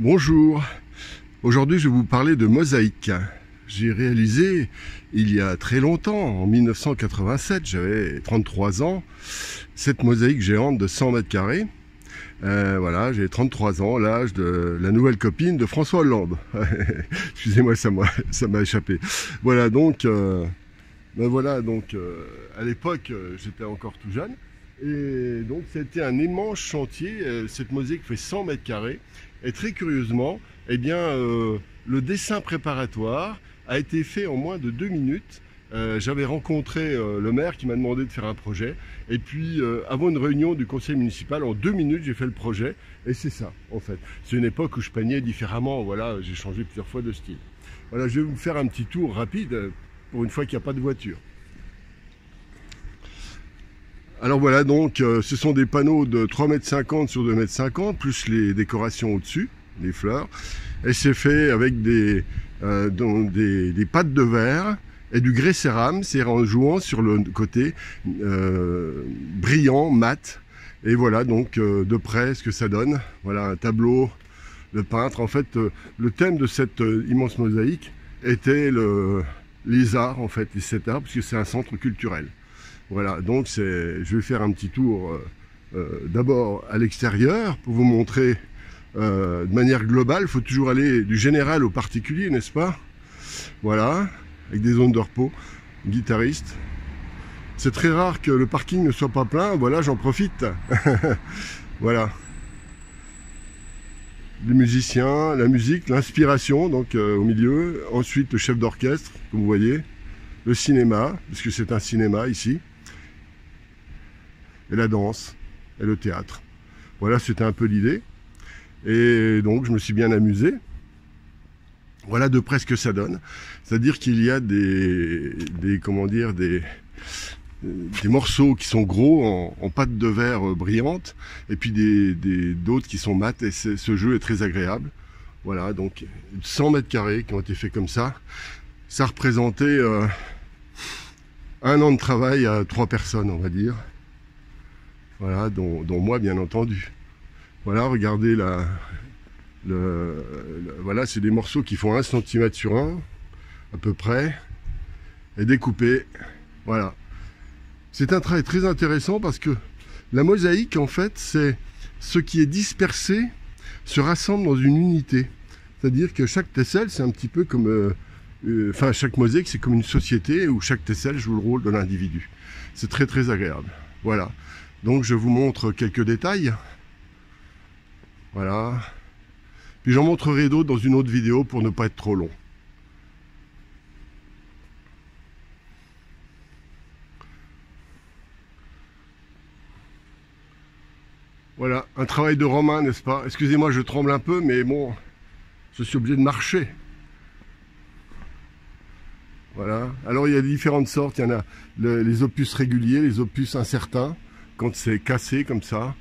Bonjour, aujourd'hui je vais vous parler de mosaïque. J'ai réalisé il y a très longtemps, en 1987, j'avais 33 ans, cette mosaïque géante de 100 mètres carrés. Voilà, j'ai 33 ans, l'âge de la nouvelle copine de François Hollande. Excusez-moi, ça m'a échappé. Voilà donc, à l'époque, j'étais encore tout jeune. Et donc, c'était un immense chantier. Cette mosaïque fait 100 mètres carrés. Et très curieusement, eh bien, le dessin préparatoire a été fait en moins de 2 minutes. J'avais rencontré le maire qui m'a demandé de faire un projet. Et puis, avant une réunion du conseil municipal, en 2 minutes, j'ai fait le projet. Et c'est ça, en fait. C'est une époque où je peignais différemment. Voilà, j'ai changé plusieurs fois de style. Voilà, je vais vous faire un petit tour rapide pour une fois qu'il n'y a pas de voiture. Alors voilà, donc ce sont des panneaux de 3,50 m sur 2,50 m, plus les décorations au-dessus, les fleurs. Et c'est fait avec des pâtes de verre et du grès cérame, c'est en jouant sur le côté brillant, mat. Et voilà donc de près ce que ça donne. Voilà un tableau de peintre. En fait, le thème de cette immense mosaïque était les arts, en fait, les 7 arts, puisque c'est un centre culturel. Voilà, donc je vais faire un petit tour d'abord à l'extérieur pour vous montrer de manière globale. Il faut toujours aller du général au particulier, n'est-ce pas? Voilà, avec des zones de repos, guitariste. C'est très rare que le parking ne soit pas plein, voilà, j'en profite. Voilà. Les musiciens, la musique, l'inspiration, donc au milieu. Ensuite, le chef d'orchestre, comme vous voyez. Le cinéma, puisque c'est un cinéma ici. Et la danse, et le théâtre. Voilà, c'était un peu l'idée. Et donc, je me suis bien amusé. Voilà de près ce que ça donne. C'est-à-dire qu'il y a des morceaux qui sont gros en pâte de verre brillante, et puis d'autres qui sont mat, et ce jeu est très agréable. Voilà, donc 100 mètres carrés qui ont été faits comme ça. Ça représentait un an de travail à 3 personnes, on va dire. Voilà, dont moi, bien entendu. Voilà, regardez voilà, c'est des morceaux qui font 1 cm sur 1, à peu près, et découpés. Voilà. C'est un travail très intéressant parce que la mosaïque, en fait, c'est ce qui est dispersé se rassemble dans une unité. C'est-à-dire que chaque tesselle, c'est un petit peu comme... chaque mosaïque, c'est comme une société où chaque tesselle joue le rôle de l'individu. C'est très très agréable. Voilà. Donc je vous montre quelques détails. Voilà. Puis j'en montrerai d'autres dans une autre vidéo pour ne pas être trop long. Voilà, un travail de Romain, n'est-ce pas? Excusez-moi, je tremble un peu, mais bon, je suis obligé de marcher. Voilà. Alors il y a différentes sortes. Il y en a les opus réguliers, les opus incertains, quand c'est cassé comme ça.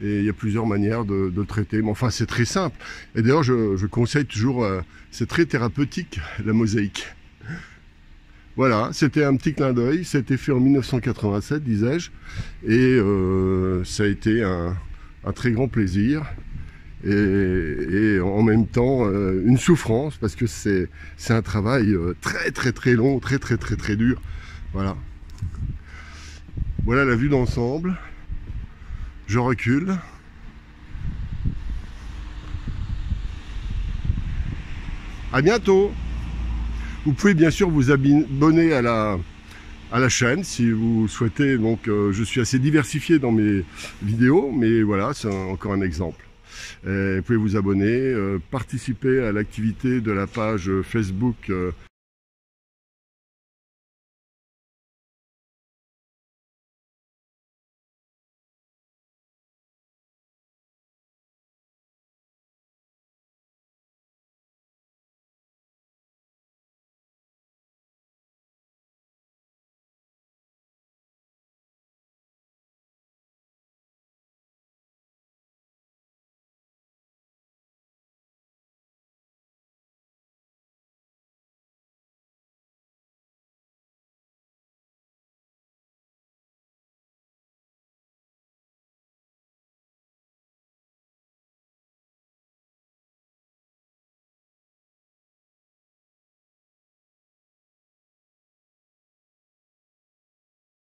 Et il y a plusieurs manières de le traiter. Mais enfin, c'est très simple. Et d'ailleurs, je conseille toujours, c'est très thérapeutique, la mosaïque. Voilà, c'était un petit clin d'œil. Ça a été fait en 1987, disais-je. Et ça a été un très grand plaisir. Et en même temps une souffrance, parce que c'est un travail très très très long, très très très très dur. Voilà. Voilà la vue d'ensemble. Je recule. À bientôt. Vous pouvez bien sûr vous abonner à la chaîne si vous souhaitez. Donc je suis assez diversifié dans mes vidéos, mais voilà, c'est encore un exemple. Vous pouvez vous abonner, participer à l'activité de la page Facebook